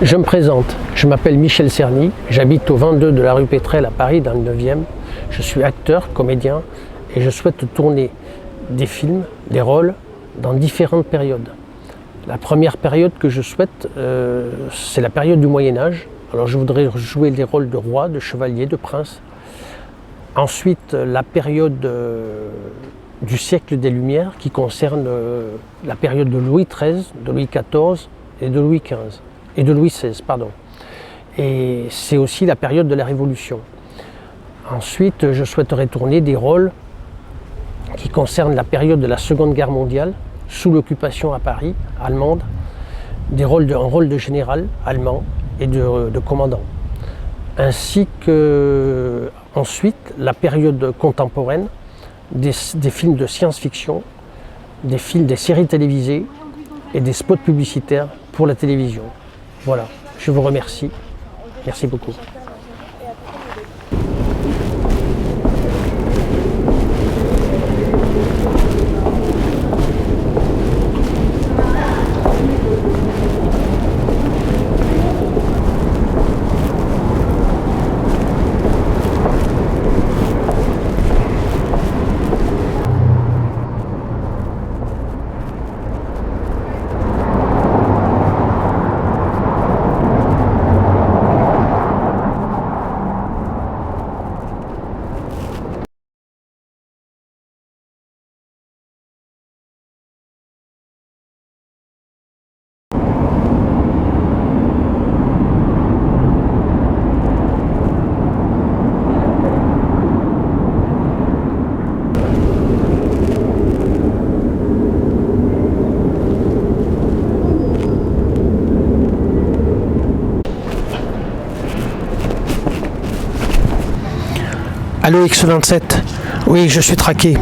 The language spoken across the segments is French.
Je me présente, je m'appelle Michel Cerny, j'habite au 22 de la rue Pétrel à Paris dans le 9e. Je suis acteur, comédien et je souhaite tourner des films, des rôles dans différentes périodes. La première période que je souhaite, c'est la période du Moyen-Âge. Alors je voudrais jouer les rôles de roi, de chevalier, de prince. Ensuite, la période du siècle des Lumières qui concerne la période de Louis XIII, de Louis XIV et de Louis XV. Et de Louis XVI, pardon. Et c'est aussi la période de la Révolution. Ensuite, je souhaiterais tourner des rôles qui concernent la période de la Seconde Guerre mondiale, sous l'occupation à Paris, allemande, un rôle de général allemand et de commandant. Ainsi que, ensuite, la période contemporaine, des films de science-fiction, des séries télévisées et des spots publicitaires pour la télévision. Voilà, je vous remercie. Merci beaucoup. Allô X27, oui je suis traqué,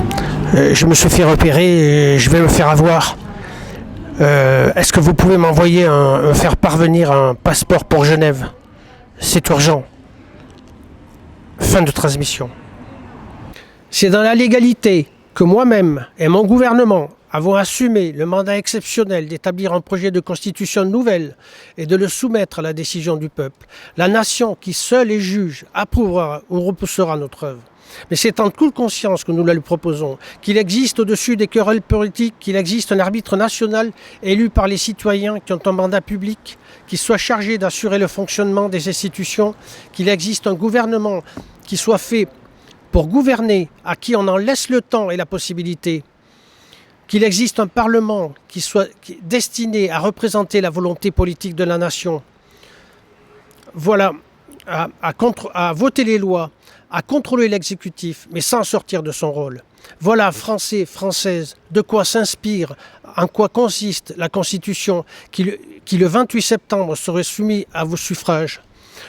je me suis fait repérer et je vais me faire avoir. Est-ce que vous pouvez m'envoyer me faire parvenir un passeport pour Genève? C'est urgent. Fin de transmission. C'est dans la légalité que moi-même et mon gouvernement avons assumé le mandat exceptionnel d'établir un projet de constitution nouvelle et de le soumettre à la décision du peuple. La nation qui seule est juge approuvera ou repoussera notre œuvre. Mais c'est en toute conscience que nous la lui proposons, qu'il existe au-dessus des querelles politiques, qu'il existe un arbitre national élu par les citoyens qui ont un mandat public, qui soit chargé d'assurer le fonctionnement des institutions, qu'il existe un gouvernement qui soit fait pour gouverner, à qui on en laisse le temps et la possibilité, qu'il existe un Parlement qui soit destiné à représenter la volonté politique de la nation. Voilà, à voter les lois, à contrôler l'exécutif, mais sans sortir de son rôle. Voilà, Français, Françaises, de quoi s'inspire, en quoi consiste la Constitution qui le 28 septembre serait soumise à vos suffrages.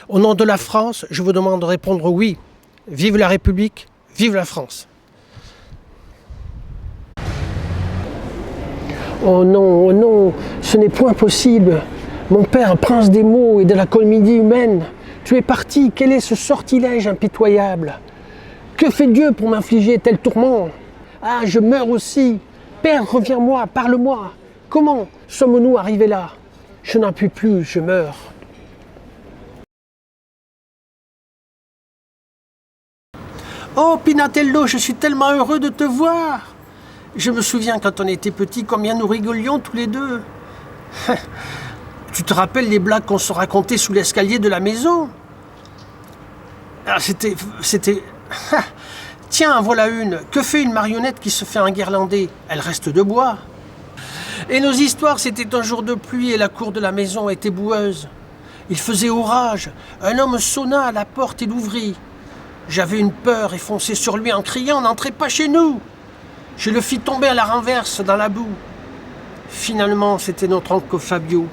Au nom de la France, je vous demande de répondre oui. Vive la République, vive la France. Oh non, ce n'est point possible. Mon père, prince des mots et de la comédie humaine, tu es parti, quel est ce sortilège impitoyable? Que fait Dieu pour m'infliger tel tourment? Ah, je meurs aussi. Père, reviens-moi, parle-moi. Comment sommes-nous arrivés là? Je n'en puis plus, je meurs. Oh, Pinatello, je suis tellement heureux de te voir. Je me souviens quand on était petits, combien nous rigolions tous les deux. Tu te rappelles les blagues qu'on se racontait sous l'escalier de la maison? Ah, c'était... Tiens, voilà une. Que fait une marionnette qui se fait enguirlander? Elle reste de bois. Et nos histoires, c'était un jour de pluie et la cour de la maison était boueuse. Il faisait orage. Un homme sonna à la porte et l'ouvrit. J'avais une peur et fonçai sur lui en criant « N'entrez pas chez nous !» Je le fis tomber à la renverse dans la boue. Finalement, c'était notre oncle Fabio.